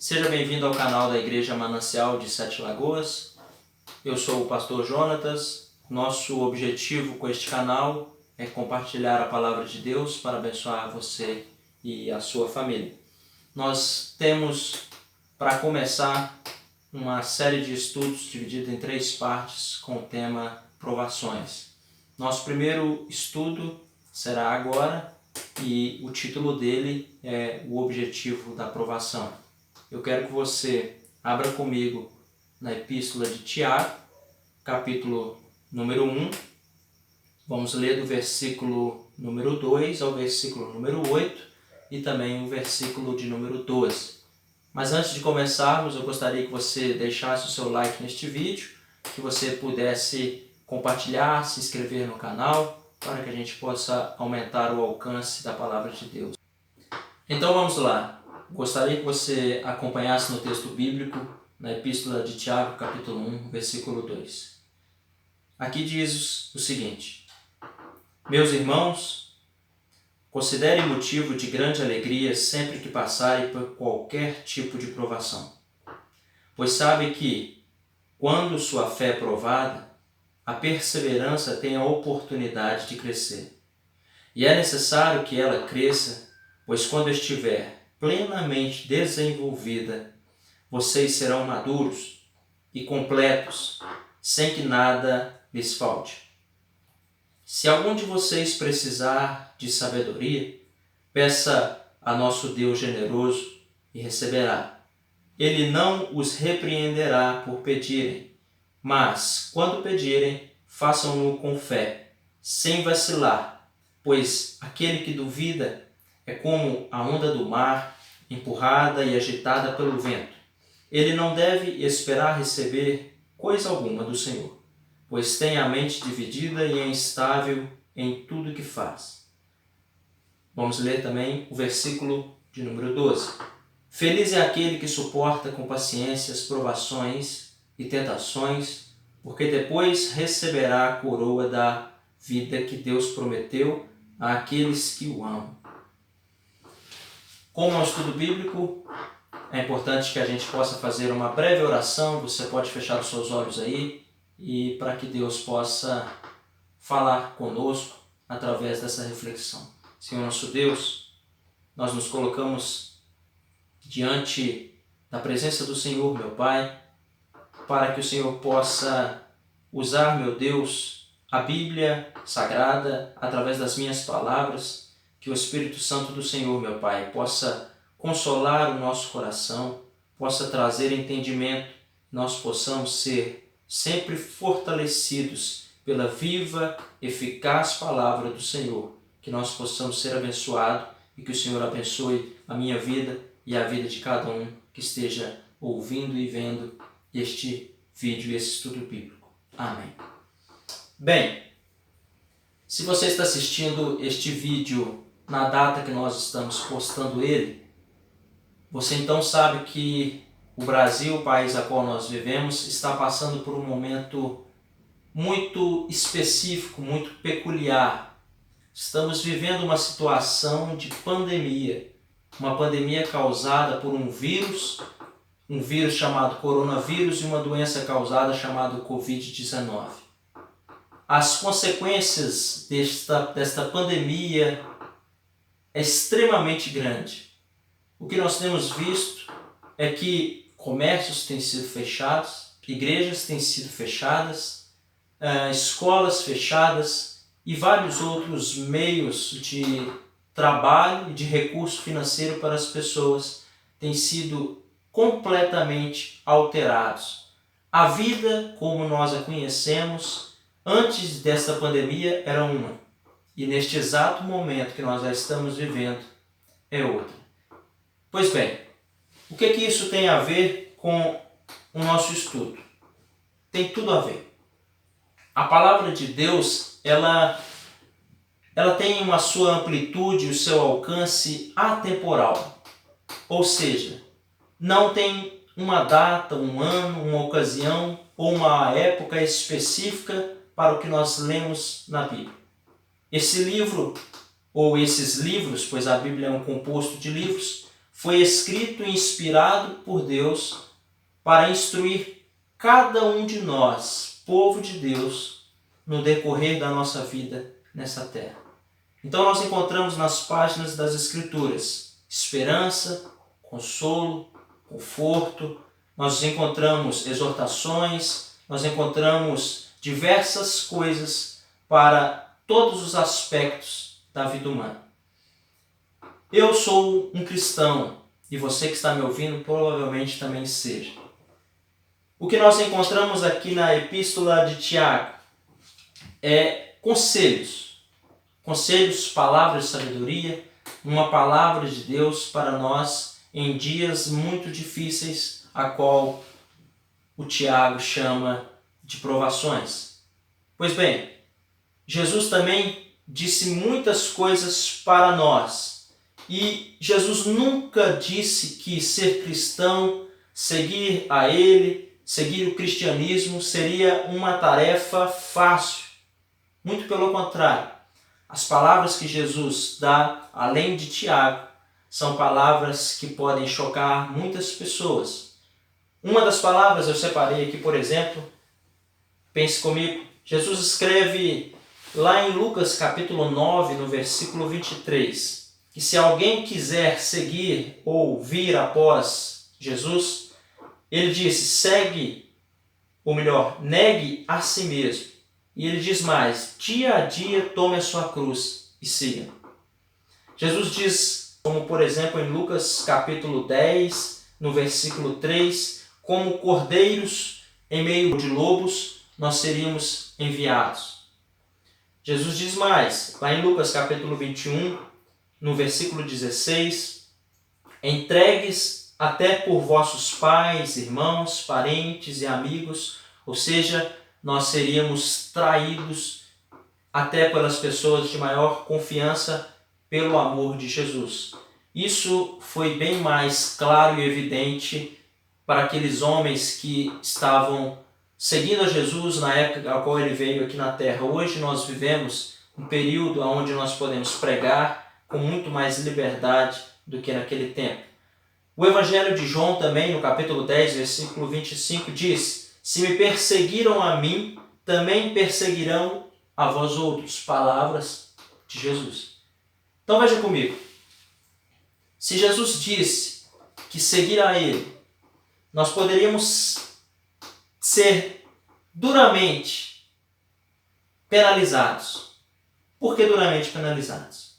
Seja bem-vindo ao canal da Igreja Manancial de Sete Lagoas. Eu sou o pastor Jonatas. Nosso objetivo com este canal é compartilhar a palavra de Deus para abençoar você e a sua família. Nós temos, para começar, uma série de estudos dividida em 3 partes com o tema provações. Nosso primeiro estudo será agora e o título dele é o objetivo da provação. Eu quero que você abra comigo na Epístola de Tiago, capítulo número 1. Vamos ler do versículo número 2 ao versículo número 8 e também o versículo de número 12. Mas antes de começarmos, eu gostaria que você deixasse o seu like neste vídeo, que você pudesse compartilhar, se inscrever no canal, para que a gente possa aumentar o alcance da palavra de Deus. Então vamos lá. Gostaria que você acompanhasse no texto bíblico, na Epístola de Tiago, capítulo 1, versículo 2. Aqui diz o seguinte: Meus irmãos, considerem motivo de grande alegria sempre que passarem por qualquer tipo de provação, pois sabem que, quando sua fé é provada, a perseverança tem a oportunidade de crescer. E é necessário que ela cresça, pois quando estiver plenamente desenvolvida, vocês serão maduros e completos, sem que nada lhes falte. Se algum de vocês precisar de sabedoria, peça a nosso Deus generoso e receberá. Ele não os repreenderá por pedirem, mas, quando pedirem, façam-no com fé, sem vacilar, pois aquele que duvida é como a onda do mar, empurrada e agitada pelo vento. Ele não deve esperar receber coisa alguma do Senhor, pois tem a mente dividida e é instável em tudo que faz. Vamos ler também o versículo de número 12. Feliz é aquele que suporta com paciência as provações e tentações, porque depois receberá a coroa da vida que Deus prometeu àqueles que o amam. Como é um estudo bíblico, é importante que a gente possa fazer uma breve oração. Você pode fechar os seus olhos aí e para que Deus possa falar conosco através dessa reflexão. Senhor nosso Deus, nós nos colocamos diante da presença do Senhor, meu Pai, para que o Senhor possa usar, meu Deus, a Bíblia Sagrada através das minhas palavras, que o Espírito Santo do Senhor, meu Pai, possa consolar o nosso coração, possa trazer entendimento, nós possamos ser sempre fortalecidos pela viva, eficaz palavra do Senhor, que nós possamos ser abençoados e que o Senhor abençoe a minha vida e a vida de cada um que esteja ouvindo e vendo este vídeo e esse estudo bíblico. Amém. Bem, se você está assistindo este vídeo na data que nós estamos postando ele, você então sabe que o Brasil, o país a qual nós vivemos, está passando por um momento muito específico, muito peculiar. Estamos vivendo uma situação de pandemia, uma pandemia causada por um vírus chamado coronavírus e uma doença causada chamada Covid-19. As consequências desta pandemia é extremamente grande. O que nós temos visto é que comércios têm sido fechados, igrejas têm sido fechadas, escolas fechadas e vários outros meios de trabalho e de recurso financeiro para as pessoas têm sido completamente alterados. A vida, como nós a conhecemos, antes desta pandemia era uma, e neste exato momento que nós já estamos vivendo é outra. Pois bem, o que isso tem a ver com o nosso estudo? Tem tudo a ver. A palavra de Deus, ela tem uma sua amplitude, o seu alcance atemporal. Ou seja, não tem uma data, um ano, uma ocasião ou uma época específica para o que nós lemos na Bíblia. Esse livro, ou esses livros, pois a Bíblia é um composto de livros, foi escrito e inspirado por Deus para instruir cada um de nós, povo de Deus, no decorrer da nossa vida nessa terra. Então nós encontramos nas páginas das Escrituras esperança, consolo, conforto, nós encontramos exortações, nós encontramos diversas coisas para todos os aspectos da vida humana. Eu sou um cristão e você que está me ouvindo provavelmente também seja. O que nós encontramos aqui na Epístola de Tiago é conselhos, palavras de sabedoria, uma palavra de Deus para nós em dias muito difíceis, a qual o Tiago chama de provações. Pois bem, Jesus também disse muitas coisas para nós. E Jesus nunca disse que ser cristão, seguir a Ele, seguir o cristianismo seria uma tarefa fácil. Muito pelo contrário. As palavras que Jesus dá, além de Tiago, são palavras que podem chocar muitas pessoas. Uma das palavras eu separei aqui, por exemplo, pense comigo, Jesus escreve lá em Lucas capítulo 9, no versículo 23, que se alguém quiser seguir ou vir após Jesus, ele disse, negue a si mesmo. E ele diz mais, dia a dia tome a sua cruz e siga. Jesus diz, como por exemplo em Lucas capítulo 10, no versículo 3, como cordeiros em meio de lobos, nós seríamos enviados. Jesus diz mais, lá em Lucas capítulo 21, no versículo 16, entregues até por vossos pais, irmãos, parentes e amigos, ou seja, nós seríamos traídos até pelas pessoas de maior confiança pelo amor de Jesus. Isso foi bem mais claro e evidente para aqueles homens que estavam seguindo a Jesus na época a qual ele veio aqui na terra. Hoje nós vivemos um período onde nós podemos pregar com muito mais liberdade do que naquele tempo. O Evangelho de João também, no capítulo 10, versículo 25, diz, se me perseguiram a mim, também perseguirão a vós outros. Palavras de Jesus. Então veja comigo. Se Jesus disse que seguir a Ele, nós poderíamos ser duramente penalizados. Por que duramente penalizados?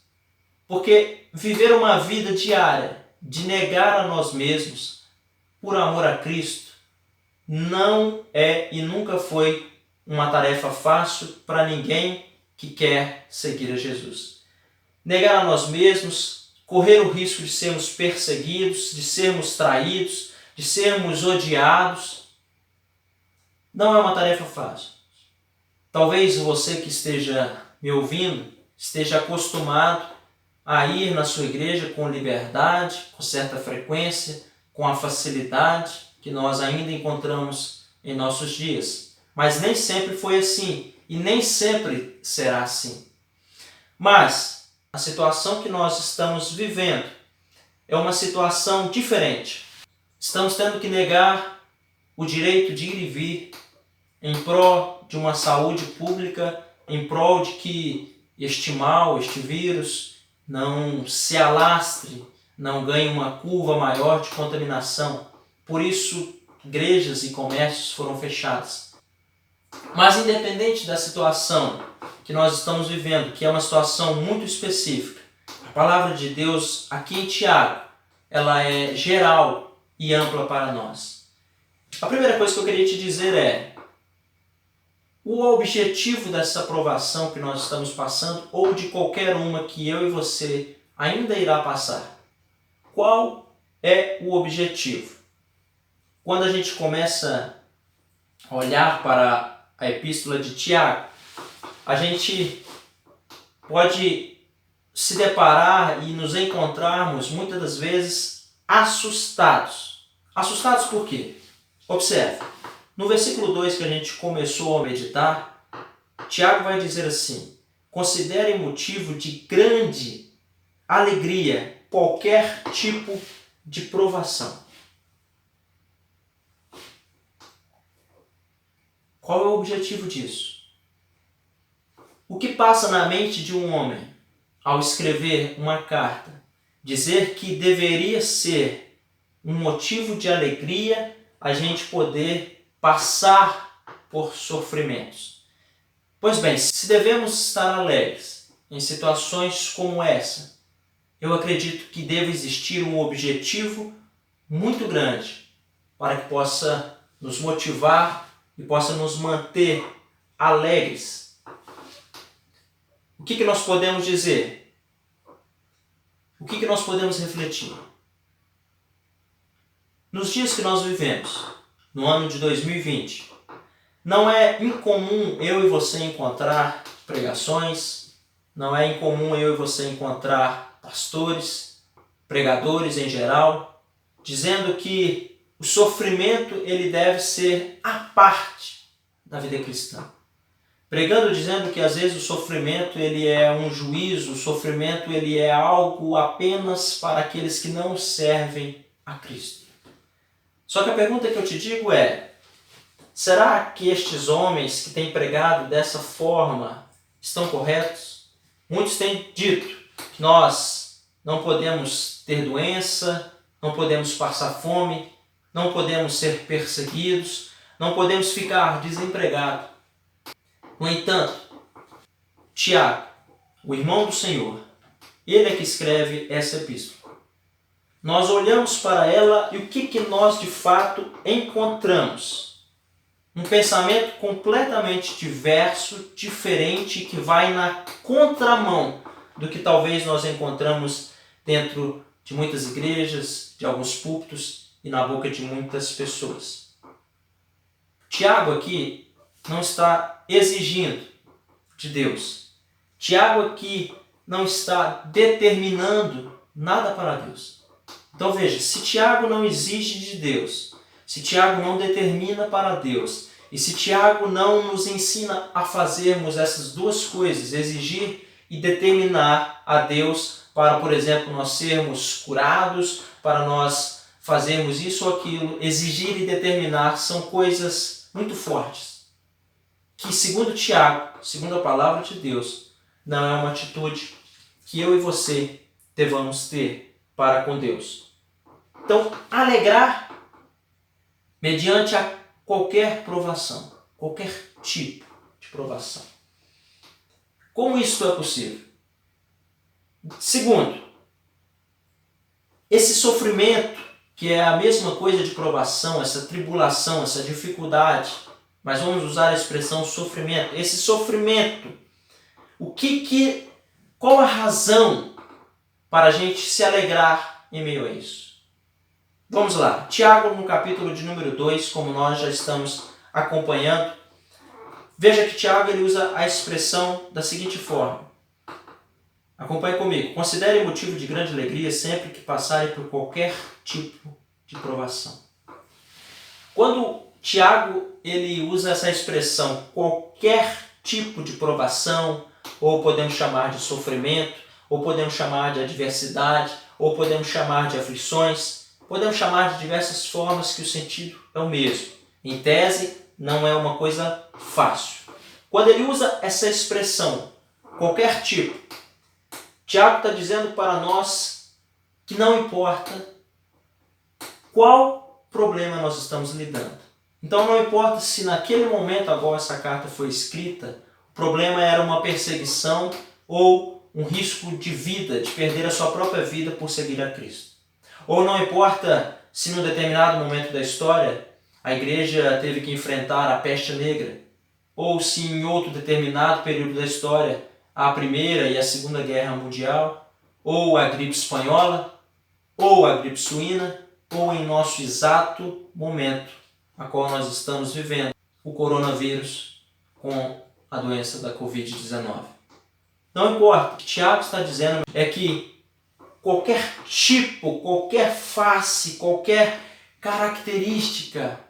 Porque viver uma vida diária de negar a nós mesmos por amor a Cristo não é e nunca foi uma tarefa fácil para ninguém que quer seguir a Jesus. Negar a nós mesmos, correr o risco de sermos perseguidos, de sermos traídos, de sermos odiados, não é uma tarefa fácil. Talvez você que esteja me ouvindo esteja acostumado a ir na sua igreja com liberdade, com certa frequência, com a facilidade que nós ainda encontramos em nossos dias. Mas nem sempre foi assim e nem sempre será assim. Mas a situação que nós estamos vivendo é uma situação diferente. Estamos tendo que negar o direito de ir e vir em prol de uma saúde pública, em prol de que este mal, este vírus, não se alastre, não ganhe uma curva maior de contaminação. Por isso, igrejas e comércios foram fechados. Mas independente da situação que nós estamos vivendo, que é uma situação muito específica, a palavra de Deus aqui em Tiago, ela é geral e ampla para nós. A primeira coisa que eu queria te dizer é o objetivo dessa provação que nós estamos passando, ou de qualquer uma que eu e você ainda irá passar. Qual é o objetivo? Quando a gente começa a olhar para a epístola de Tiago, a gente pode se deparar e nos encontrarmos muitas das vezes assustados. Assustados por quê? Observe, no versículo 2 que a gente começou a meditar, Tiago vai dizer assim, considere motivo de grande alegria qualquer tipo de provação. Qual é o objetivo disso? O que passa na mente de um homem ao escrever uma carta, dizer que deveria ser um motivo de alegria a gente poder passar por sofrimentos? Pois bem, se devemos estar alegres em situações como essa, eu acredito que deve existir um objetivo muito grande para que possa nos motivar e possa nos manter alegres. O que nós podemos dizer? O que nós podemos refletir? Nos dias que nós vivemos, no ano de 2020, não é incomum eu e você encontrar pregações, não é incomum eu e você encontrar pastores, pregadores em geral, dizendo que o sofrimento ele deve ser a parte da vida cristã. Pregando dizendo que às vezes o sofrimento ele é um juízo, o sofrimento ele é algo apenas para aqueles que não servem a Cristo. Só que a pergunta que eu te digo é: será que estes homens que têm pregado dessa forma estão corretos? Muitos têm dito que nós não podemos ter doença, não podemos passar fome, não podemos ser perseguidos, não podemos ficar desempregados. No entanto, Tiago, o irmão do Senhor, ele é que escreve essa epístola. Nós olhamos para ela e o que nós de fato encontramos? Um pensamento completamente diverso, diferente, que vai na contramão do que talvez nós encontramos dentro de muitas igrejas, de alguns púlpitos e na boca de muitas pessoas. Tiago aqui não está exigindo de Deus. Tiago aqui não está determinando nada para Deus. Então veja, se Tiago não exige de Deus, se Tiago não determina para Deus, e se Tiago não nos ensina a fazermos essas duas coisas, exigir e determinar a Deus para, por exemplo, nós sermos curados, para nós fazermos isso ou aquilo, exigir e determinar são coisas muito fortes, que segundo Tiago, segundo a palavra de Deus, não é uma atitude que eu e você devamos ter para com Deus. Então, alegrar mediante a qualquer provação, qualquer tipo de provação. Como isso é possível? Segundo, esse sofrimento, que é a mesma coisa de provação, essa tribulação, essa dificuldade, mas vamos usar a expressão sofrimento. Esse sofrimento, qual a razão para a gente se alegrar em meio a isso? Vamos lá. Tiago, no capítulo de número 2, como nós já estamos acompanhando, veja que Tiago ele usa a expressão da seguinte forma. Acompanhe comigo. Considere motivo de grande alegria sempre que passarem por qualquer tipo de provação. Quando Tiago ele usa essa expressão, qualquer tipo de provação, ou podemos chamar de sofrimento, ou podemos chamar de adversidade, ou podemos chamar de aflições, podemos chamar de diversas formas que o sentido é o mesmo. Em tese, não é uma coisa fácil. Quando ele usa essa expressão, qualquer tipo, Tiago está dizendo para nós que não importa qual problema nós estamos lidando. Então não importa se naquele momento, agora essa carta foi escrita, o problema era uma perseguição ou um risco de vida, de perder a sua própria vida por seguir a Cristo. Ou não importa se num determinado momento da história a igreja teve que enfrentar a peste negra, ou se em outro determinado período da história a Primeira e a Segunda Guerra Mundial, ou a gripe espanhola, ou a gripe suína, ou em nosso exato momento a qual nós estamos vivendo, o coronavírus com a doença da Covid-19. Não importa, o que Tiago está dizendo é que qualquer tipo, qualquer face, qualquer característica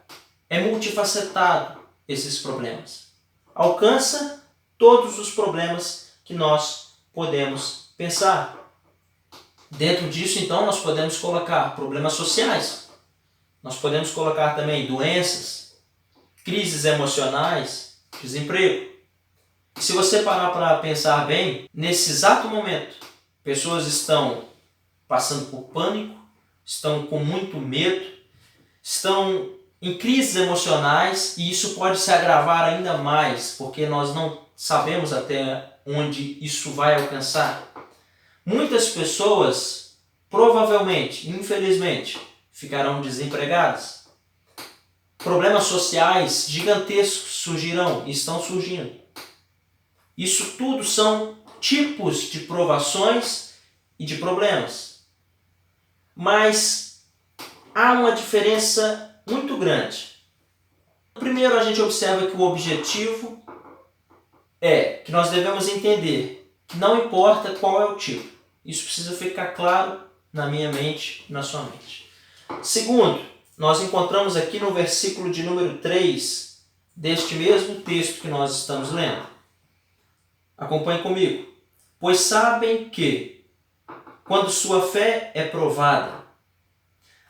é multifacetado esses problemas. Alcança todos os problemas que nós podemos pensar. Dentro disso, então, nós podemos colocar problemas sociais, nós podemos colocar também doenças, crises emocionais, desemprego. E se você parar para pensar bem, nesse exato momento, pessoas estão passando por pânico, estão com muito medo, estão em crises emocionais e isso pode se agravar ainda mais, porque nós não sabemos até onde isso vai alcançar. Muitas pessoas, provavelmente, infelizmente, ficarão desempregadas. Problemas sociais gigantescos surgirão e estão surgindo. Isso tudo são tipos de provações e de problemas. Mas há uma diferença muito grande. Primeiro, a gente observa que o objetivo é que nós devemos entender que não importa qual é o tipo. Isso precisa ficar claro na minha mente e na sua mente. Segundo, nós encontramos aqui no versículo de número 3 deste mesmo texto que nós estamos lendo. Acompanhe comigo. Pois sabem que, quando sua fé é provada,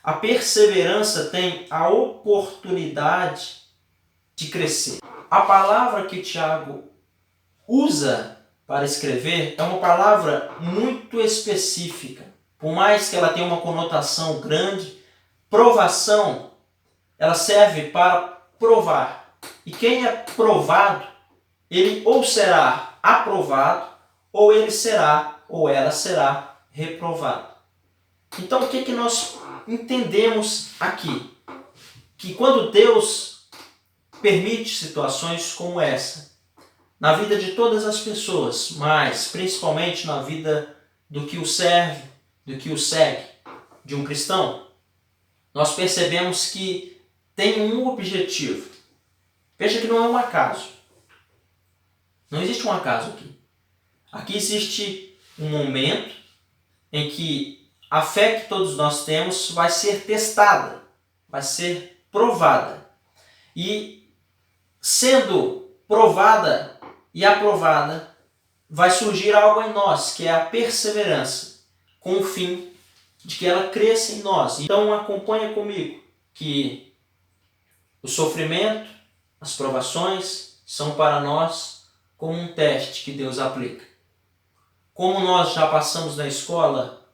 a perseverança tem a oportunidade de crescer. A palavra que Tiago usa para escrever é uma palavra muito específica. Por mais que ela tenha uma conotação grande, provação, ela serve para provar. E quem é provado, ele ou será aprovado, ou ele será, ou ela será reprovado. Então, o que nós entendemos aqui? Que quando Deus permite situações como essa, na vida de todas as pessoas, mas principalmente na vida do que o serve, do que o segue, de um cristão, nós percebemos que tem um objetivo. Veja que não é um acaso. Não existe um acaso aqui. Aqui existe um momento em que a fé que todos nós temos vai ser testada, vai ser provada. E sendo provada e aprovada, vai surgir algo em nós, que é a perseverança, com o fim de que ela cresça em nós. Então acompanha comigo que o sofrimento, as provações são para nós como um teste que Deus aplica. Como nós já passamos na escola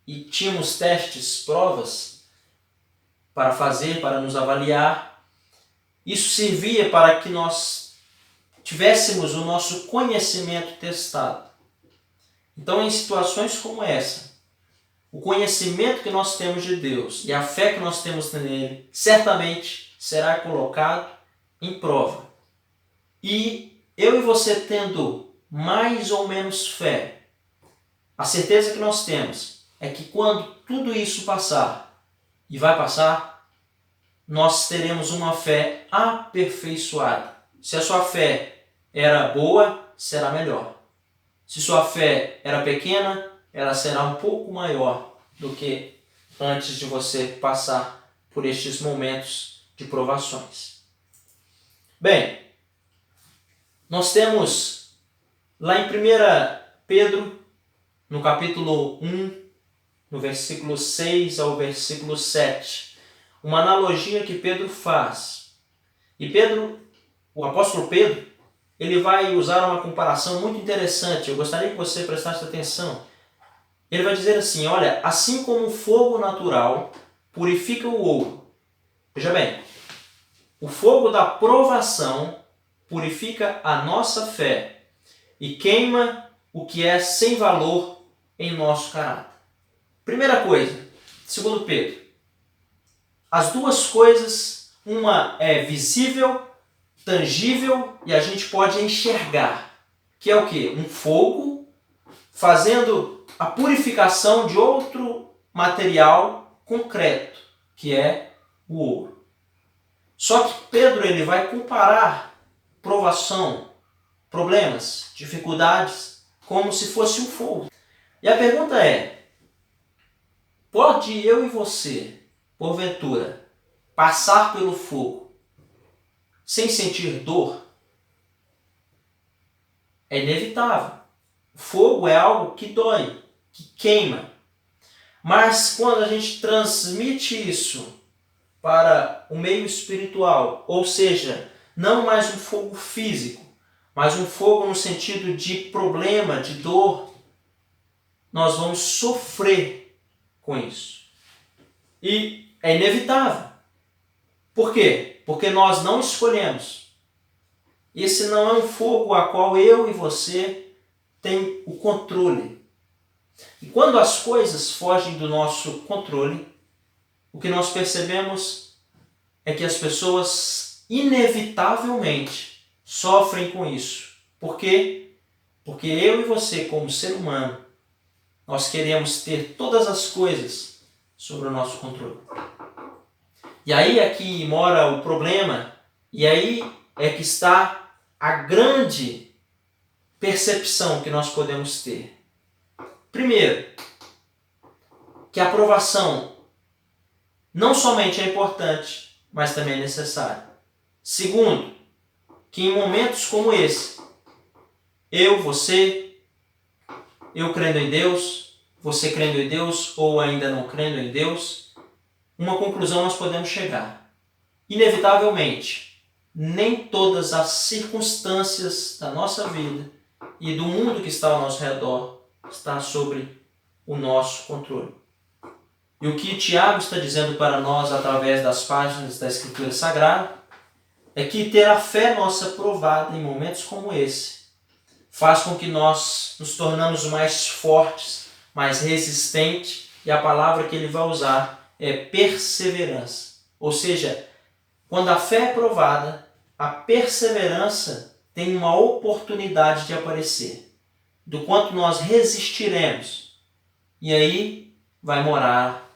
e tínhamos testes, provas para fazer, para nos avaliar, isso servia para que nós tivéssemos o nosso conhecimento testado. Então, em situações como essa, o conhecimento que nós temos de Deus e a fé que nós temos nele, certamente será colocado em prova. E eu e você tendo mais ou menos fé, a certeza que nós temos é que quando tudo isso passar, e vai passar, nós teremos uma fé aperfeiçoada. Se a sua fé era boa, será melhor. Se sua fé era pequena, ela será um pouco maior do que antes de você passar por estes momentos de provações. Bem, nós temos lá em 1 Pedro, no capítulo 1, no versículo 6 ao versículo 7, uma analogia que Pedro faz. E Pedro, o apóstolo Pedro, ele vai usar uma comparação muito interessante. Eu gostaria que você prestasse atenção. Ele vai dizer assim, olha, assim como o fogo natural purifica o ouro. Veja bem, o fogo da provação purifica a nossa fé e queima o que é sem valor em nosso caráter. Primeira coisa, segundo Pedro, as duas coisas, uma é visível, tangível e a gente pode enxergar, que é o quê? Um fogo fazendo a purificação de outro material concreto, que é o ouro. Só que Pedro ele vai comparar provação, problemas, dificuldades, como se fosse um fogo. E a pergunta é, pode eu e você, porventura, passar pelo fogo sem sentir dor? É inevitável. O fogo é algo que dói, que queima. Mas quando a gente transmite isso para o meio espiritual, ou seja, não mais um fogo físico, mas um fogo no sentido de problema, de dor, nós vamos sofrer com isso. E é inevitável. Por quê? Porque nós não escolhemos. Esse não é um fogo a qual eu e você tem o controle. E quando as coisas fogem do nosso controle, o que nós percebemos é que as pessoas inevitavelmente sofrem com isso. Por quê? Porque eu e você, como ser humano, nós queremos ter todas as coisas sob o nosso controle. E aí é que mora o problema, e aí é que está a grande percepção que nós podemos ter. Primeiro, que a aprovação não somente é importante, mas também é necessária. Segundo, que em momentos como esse, você, eu crendo em Deus, você crendo em Deus ou ainda não crendo em Deus, uma conclusão nós podemos chegar. Inevitavelmente, nem todas as circunstâncias da nossa vida e do mundo que está ao nosso redor está sobre o nosso controle. E o que Tiago está dizendo para nós através das páginas da Escritura Sagrada é que ter a fé nossa provada em momentos como esse faz com que nós nos tornamos mais fortes, mais resistentes, e a palavra que ele vai usar é perseverança. Ou seja, quando a fé é provada, a perseverança tem uma oportunidade de aparecer, do quanto nós resistiremos. E aí vai morar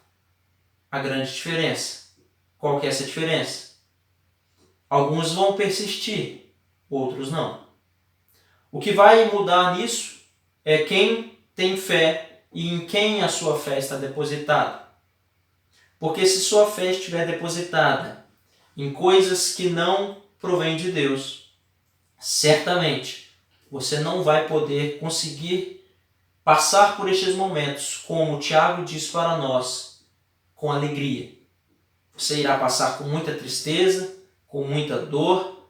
a grande diferença. Qual que é essa diferença? Alguns vão persistir, outros não. O que vai mudar nisso é quem tem fé e em quem a sua fé está depositada. Porque se sua fé estiver depositada em coisas que não provêm de Deus, certamente você não vai poder conseguir passar por estes momentos, como o Tiago diz para nós, com alegria. Você irá passar com muita tristeza, com muita dor,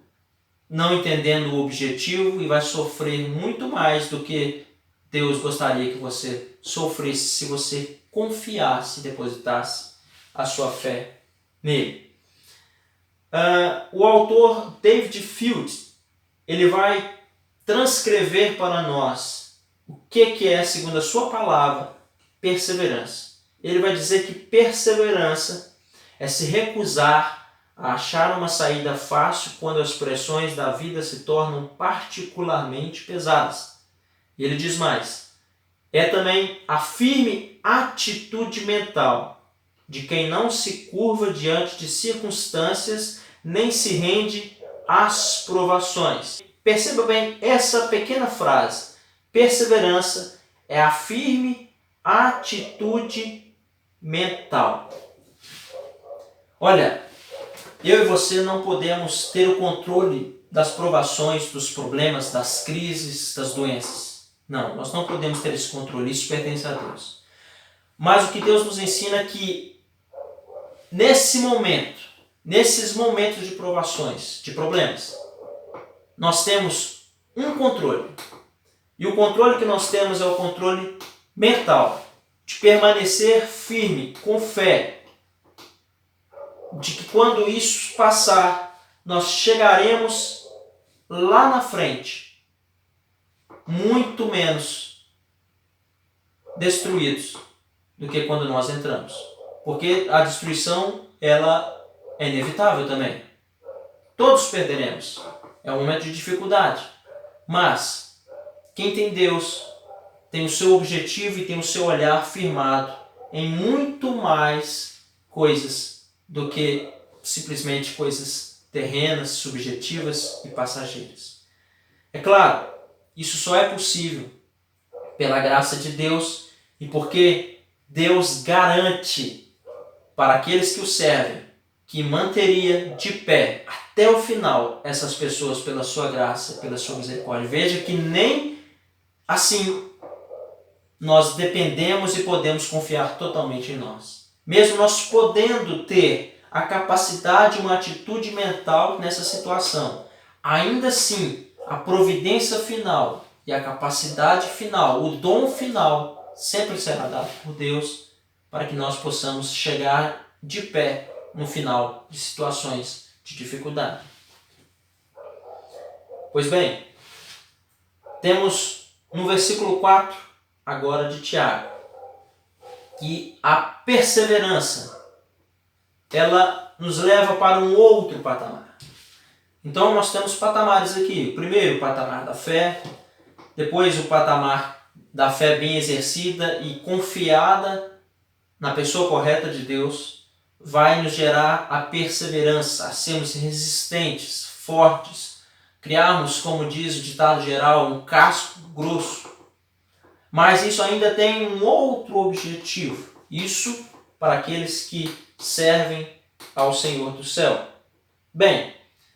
não entendendo o objetivo, e vai sofrer muito mais do que Deus gostaria que você sofresse se você confiasse e depositasse a sua fé nele. O autor David Fields, ele vai transcrever para nós o que é, segundo a sua palavra, perseverança. Ele vai dizer que perseverança é se recusar a achar uma saída fácil quando as pressões da vida se tornam particularmente pesadas. E ele diz mais, é também a firme atitude mental de quem não se curva diante de circunstâncias nem se rende às provações. Perceba bem essa pequena frase. Perseverança é a firme atitude mental. Olha, eu e você não podemos ter o controle das provações, dos problemas, das crises, das doenças. Não, nós não podemos ter esse controle, isso pertence a Deus. Mas o que Deus nos ensina é que nesses momentos de provações, de problemas, nós temos um controle. E o controle que nós temos é o controle mental, de permanecer firme, com fé, de que quando isso passar, nós chegaremos lá na frente muito menos destruídos do que quando nós entramos. Porque a destruição, ela é inevitável também. Todos perderemos. É um momento de dificuldade. Mas quem tem Deus tem o seu objetivo e tem o seu olhar firmado em muito mais coisas do que simplesmente coisas terrenas, subjetivas e passageiras. É claro, isso só é possível pela graça de Deus e porque Deus garante para aqueles que o servem que manteria de pé até o final essas pessoas pela sua graça, pela sua misericórdia. Veja que nem assim nós dependemos e podemos confiar totalmente em nós. Mesmo nós podendo ter a capacidade, uma atitude mental nessa situação, ainda assim, a providência final e a capacidade final, o dom final, sempre será dado por Deus para que nós possamos chegar de pé no final de situações de dificuldade. Pois bem, temos no versículo 4 agora de Tiago que a perseverança ela nos leva para um outro patamar. Então nós temos patamares aqui. O primeiro, o patamar da fé, depois o patamar da fé bem exercida e confiada na pessoa correta de Deus, vai nos gerar a perseverança, a sermos resistentes, fortes, criarmos, como diz o ditado geral, um casco grosso. Mas isso ainda tem um outro objetivo. Isso para aqueles que servem ao Senhor do céu. Bem,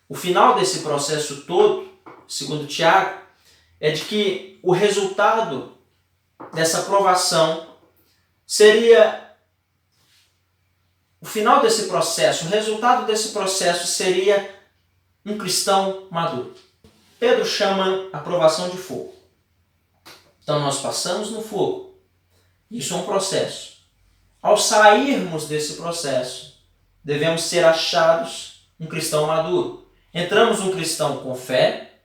o final desse processo todo, segundo Tiago, é de que o resultado dessa provação seria... O final desse processo, o resultado desse processo seria um cristão maduro. Pedro chama a provação de fogo. Então nós passamos no fogo. Isso é um processo. Ao sairmos desse processo, devemos ser achados um cristão maduro. Entramos um cristão com fé.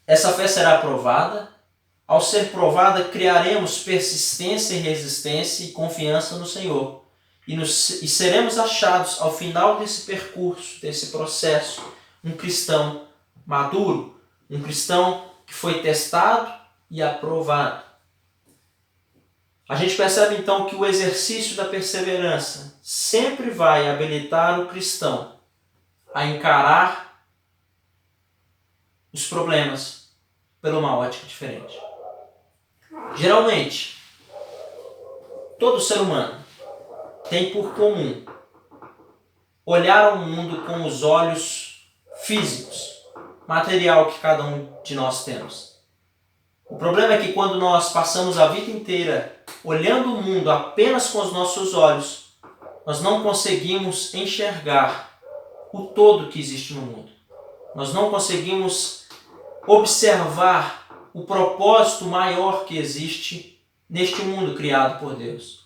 Essa fé será provada. Ao ser provada, criaremos persistência e resistência e confiança no Senhor. E seremos achados ao final desse percurso, desse processo, um cristão maduro, um cristão que foi testado e aprovado. A gente percebe então que o exercício da perseverança sempre vai habilitar o cristão a encarar os problemas por uma ótica diferente. Geralmente, todo ser humano tem por comum olhar o mundo com os olhos físicos, material que cada um de nós temos. O problema é que quando nós passamos a vida inteira olhando o mundo apenas com os nossos olhos, nós não conseguimos enxergar o todo que existe no mundo. Nós não conseguimos observar o propósito maior que existe neste mundo criado por Deus.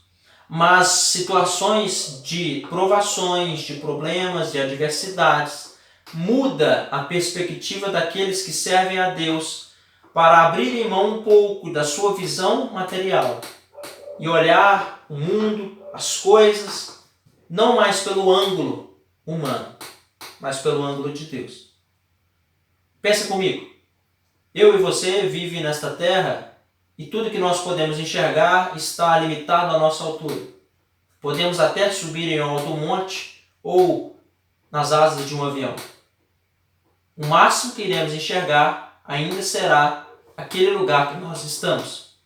Mas situações de provações, de problemas, de adversidades, muda a perspectiva daqueles que servem a Deus para abrirem mão um pouco da sua visão material e olhar o mundo, as coisas, não mais pelo ângulo humano, mas pelo ângulo de Deus. Pensa comigo, eu e você vivem nesta terra e tudo que nós podemos enxergar está limitado à nossa altura. Podemos até subir em um alto monte ou nas asas de um avião. O máximo que iremos enxergar ainda será aquele lugar que nós estamos.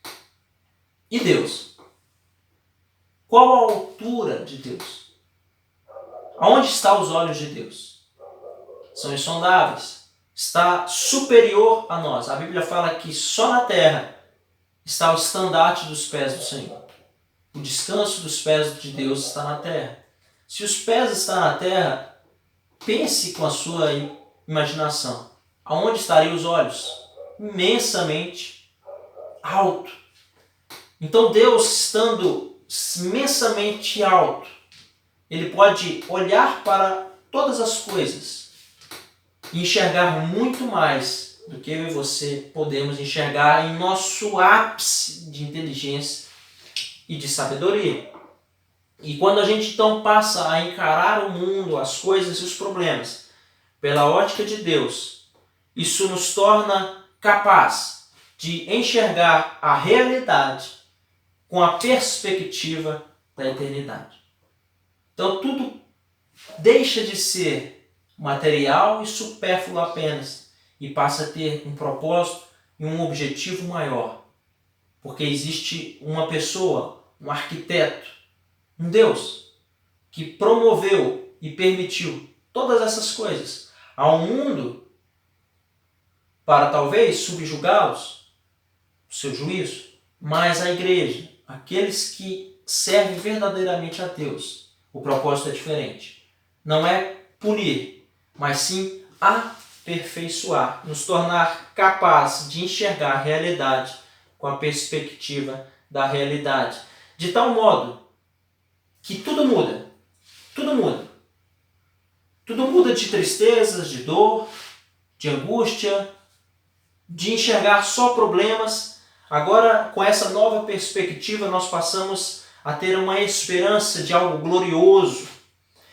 E Deus? Qual a altura de Deus? Aonde estão os olhos de Deus? São insondáveis. Está superior a nós. A Bíblia fala que só na terra está o estandarte dos pés do Senhor. O descanso dos pés de Deus está na terra. Se os pés estão na terra, pense com a sua imaginação. Aonde estariam os olhos? Imensamente alto. Então Deus, estando imensamente alto, Ele pode olhar para todas as coisas e enxergar muito mais do que eu e você podemos enxergar em nosso ápice de inteligência e de sabedoria. E quando a gente então passa a encarar o mundo, as coisas e os problemas pela ótica de Deus, isso nos torna capaz de enxergar a realidade com a perspectiva da eternidade. Então tudo deixa de ser material e supérfluo apenas e passa a ter um propósito e um objetivo maior. Porque existe uma pessoa, um arquiteto, um Deus, que promoveu e permitiu todas essas coisas ao mundo para talvez subjugá-los, o seu juízo, Mas a igreja, aqueles que servem verdadeiramente a Deus, o propósito é diferente. Não é punir, mas sim aperfeiçoar, nos tornar capazes de enxergar a realidade com a perspectiva da realidade. De tal modo que tudo muda. Tudo muda. Tudo muda de tristezas, de dor, de angústia, de enxergar só problemas. Agora, com essa nova perspectiva, nós passamos a ter uma esperança de algo glorioso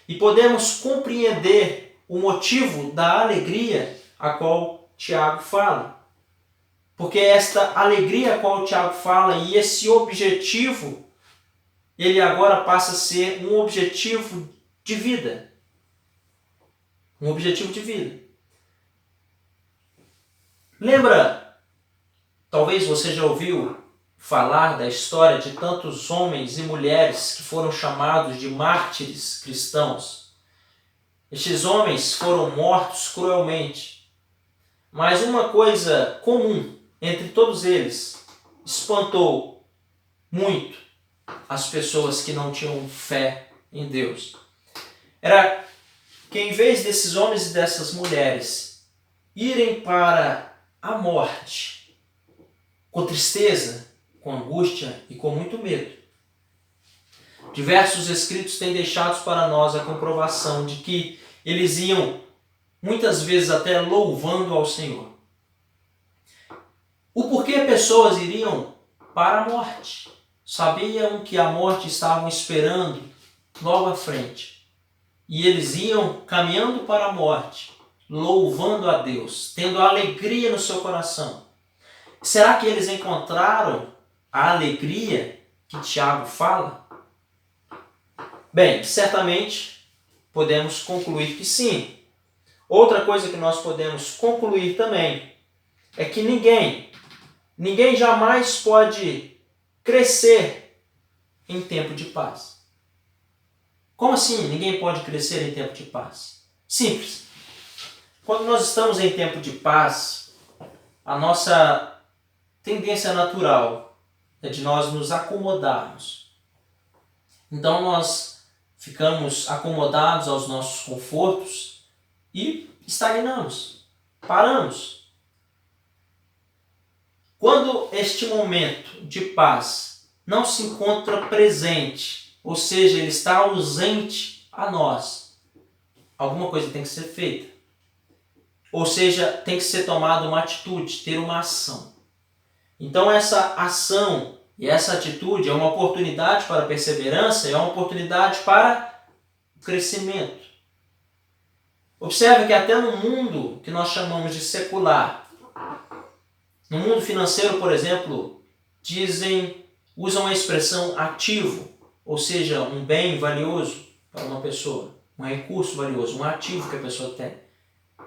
e podemos compreender o motivo da alegria a qual Tiago fala. Porque esta alegria a qual Tiago fala e esse objetivo, ele agora passa a ser um objetivo de vida. Um objetivo de vida. Lembra, talvez você já ouviu falar da história de tantos homens e mulheres que foram chamados de mártires cristãos. Estes homens foram mortos cruelmente. Mas uma coisa comum entre todos eles espantou muito as pessoas que não tinham fé em Deus. Era que em vez desses homens e dessas mulheres irem para a morte com tristeza, com angústia e com muito medo, diversos escritos têm deixado para nós a comprovação de que eles iam muitas vezes até louvando ao Senhor. O porquê pessoas iriam para a morte? Sabiam que a morte estavam esperando logo à frente. E eles iam caminhando para a morte, louvando a Deus, tendo alegria no seu coração. Será que eles encontraram a alegria que Tiago fala? Bem, certamente podemos concluir que sim. Outra coisa que nós podemos concluir também é que ninguém jamais pode crescer em tempo de paz. Como assim ninguém pode crescer em tempo de paz? Simples. Quando nós estamos em tempo de paz, a nossa tendência natural é de nós nos acomodarmos. Então nós ficamos acomodados aos nossos confortos e estagnamos, paramos. Quando este momento de paz não se encontra presente, ou seja, ele está ausente a nós, alguma coisa tem que ser feita. Ou seja, tem que ser tomada uma atitude, ter uma ação. Então essa ação e essa atitude é uma oportunidade para a perseverança, é uma oportunidade para o crescimento. Observe que até no mundo que nós chamamos de secular, no mundo financeiro, por exemplo, usam a expressão ativo, ou seja, um bem valioso para uma pessoa, um recurso valioso, um ativo que a pessoa tem.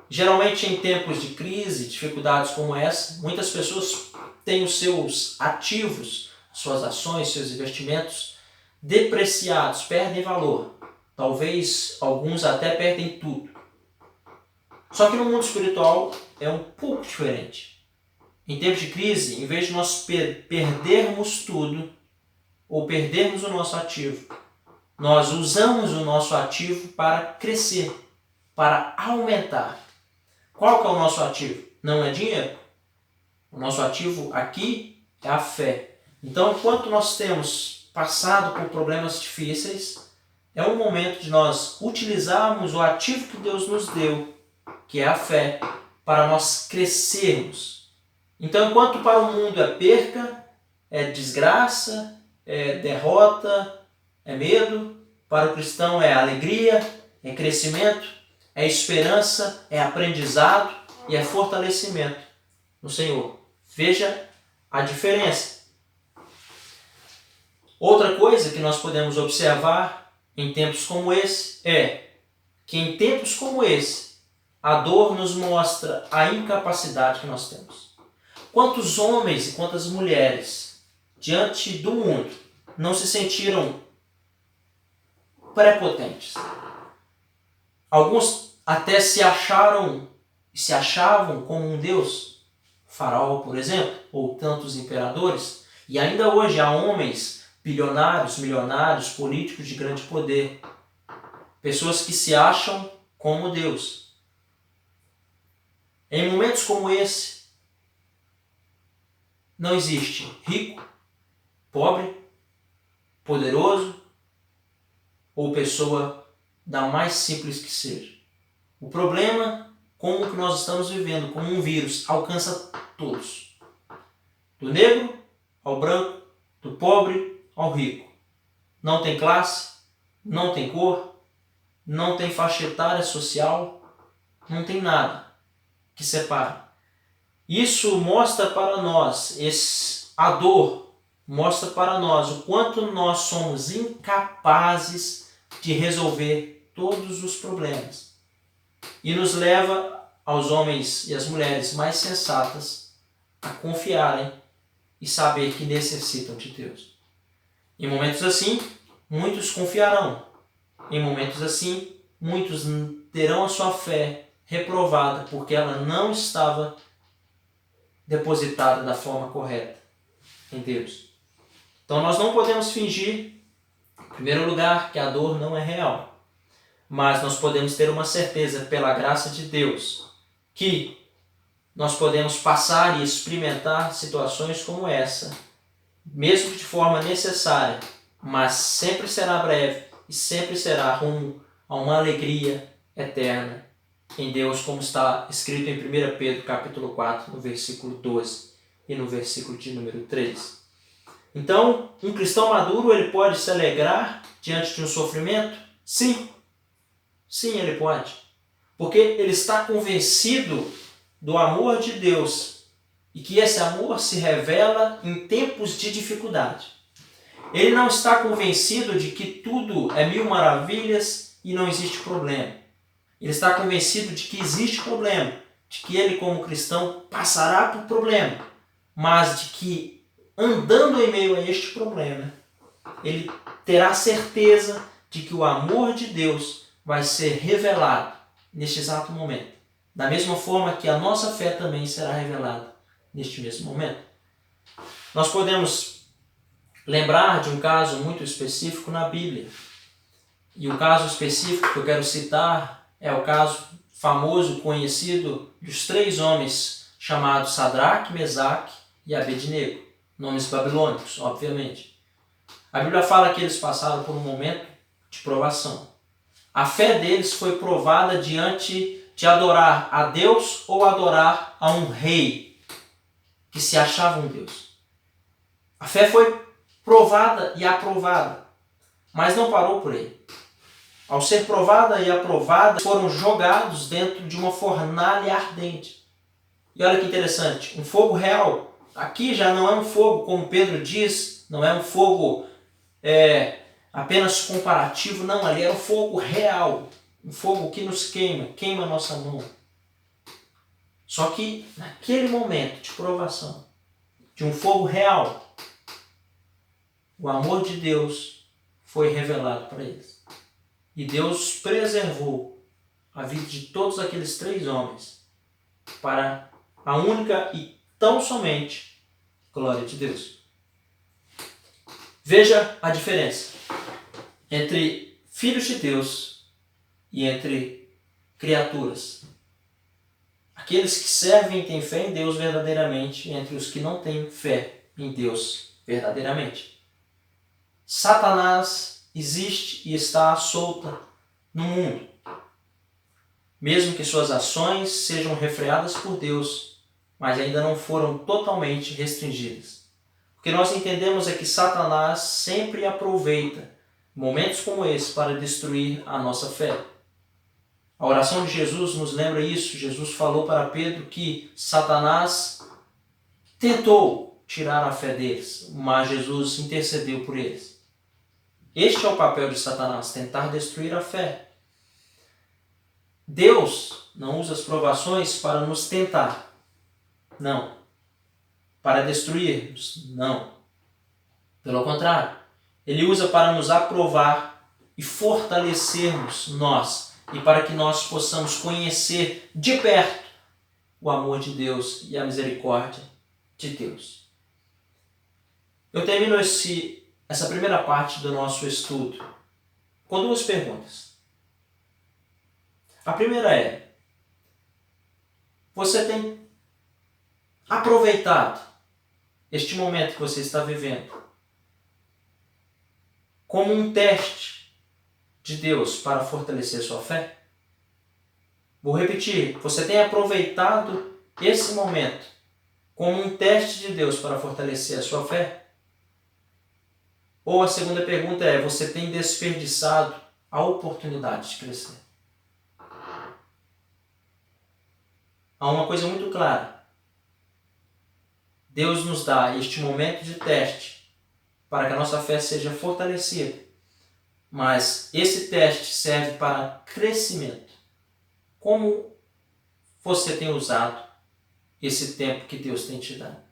Geralmente em tempos de crise, dificuldades como essa, muitas pessoas têm os seus ativos, suas ações, seus investimentos depreciados, perdem valor. Talvez alguns até perdem tudo. Só que no mundo espiritual é um pouco diferente. Em tempos de crise, em vez de nós perdermos tudo ou perdermos o nosso ativo, nós usamos o nosso ativo para crescer, para aumentar. Qual que é o nosso ativo? Não é dinheiro. O nosso ativo aqui é a fé. Então, enquanto nós temos passado por problemas difíceis, é o momento de nós utilizarmos o ativo que Deus nos deu, que é a fé, para nós crescermos. Então, enquanto para o mundo é perca, é desgraça, é derrota, é medo, para o cristão é alegria, é crescimento, é esperança, é aprendizado e é fortalecimento no Senhor. Veja a diferença. Outra coisa que nós podemos observar em tempos como esse é que em tempos como esse, a dor nos mostra a incapacidade que nós temos. Quantos homens e quantas mulheres diante do mundo não se sentiram prepotentes? Alguns até se achavam como um deus, Faraó, por exemplo, ou tantos imperadores, E ainda hoje há homens bilionários, milionários, políticos de grande poder, pessoas que se acham como Deus. Em momentos como esse, não existe rico, pobre, poderoso ou pessoa da mais simples que seja. O problema, como que nós estamos vivendo, como um vírus, alcança todos. Do negro ao branco, do pobre ao rico. Não tem classe, não tem cor, não tem faixa etária social, não tem nada que separe. Isso mostra para nós, a dor mostra para nós o quanto nós somos incapazes de resolver todos os problemas. E nos leva aos homens e às mulheres mais sensatas a confiarem e saber que necessitam de Deus. Em momentos assim, muitos confiarão. Em momentos assim, muitos terão a sua fé reprovada porque ela não estava depositada da forma correta em Deus. Então nós não podemos fingir, em primeiro lugar, que a dor não é real. Mas nós podemos ter uma certeza pela graça de Deus que nós podemos passar e experimentar situações como essa, mesmo de forma necessária, mas sempre será breve e sempre será rumo a uma alegria eterna em Deus, como está escrito em 1 Pedro capítulo 4, no versículo 12 e no versículo de número 3. Então, um cristão maduro, ele pode se alegrar diante de um sofrimento? Sim. Sim, ele pode. Porque ele está convencido do amor de Deus e que esse amor se revela em tempos de dificuldade. Ele não está convencido de que tudo é mil maravilhas e não existe problema. Ele está convencido de que existe problema, de que ele, como cristão, passará por problema, mas de que, andando em meio a este problema, ele terá certeza de que o amor de Deus vai ser revelado neste exato momento. Da mesma forma que a nossa fé também será revelada neste mesmo momento. Nós podemos lembrar de um caso muito específico na Bíblia. E o caso específico que eu quero citar é o caso famoso, conhecido dos 3 homens chamados Sadraque, Mesaque e Abednego. Nomes babilônicos, obviamente. A Bíblia fala que eles passaram por um momento de provação. A fé deles foi provada diante de adorar a Deus ou adorar a um rei que se achava um Deus. A fé foi provada e aprovada, mas não parou por aí. Ao ser provada e aprovada, foram jogados dentro de uma fornalha ardente. E olha que interessante, um fogo real. Aqui já não é um fogo, como Pedro diz, não é um fogo apenas comparativo, não, ali é um fogo real. Um fogo que nos queima a nossa mão. Só que naquele momento de provação, de um fogo real, o amor de Deus foi revelado para eles. E Deus preservou a vida de todos aqueles 3 homens para a única e tão somente glória de Deus. Veja a diferença entre filhos de Deus e entre criaturas. Aqueles que servem e têm fé em Deus verdadeiramente, entre os que não têm fé em Deus verdadeiramente. Satanás existe e está solta no mundo. Mesmo que suas ações sejam refreadas por Deus, mas ainda não foram totalmente restringidas. O que nós entendemos é que Satanás sempre aproveita momentos como esse para destruir a nossa fé. A oração de Jesus nos lembra isso. Jesus falou para Pedro que Satanás tentou tirar a fé deles, mas Jesus intercedeu por eles. Este é o papel de Satanás, tentar destruir a fé. Deus não usa as provações para nos tentar. Não. Para destruirmos. Não. Pelo contrário, Ele usa para nos aprovar e fortalecermos nós, e para que nós possamos conhecer de perto o amor de Deus e a misericórdia de Deus. Eu termino essa primeira parte do nosso estudo com duas perguntas. A primeira é: você tem aproveitado este momento que você está vivendo como um teste de Deus para fortalecer sua fé? Vou repetir, você tem aproveitado esse momento como um teste de Deus para fortalecer a sua fé? Ou a segunda pergunta é: você tem desperdiçado a oportunidade de crescer? Há uma coisa muito clara. Deus nos dá este momento de teste para que a nossa fé seja fortalecida. Mas esse teste serve para crescimento. Como você tem usado esse tempo que Deus tem te dado?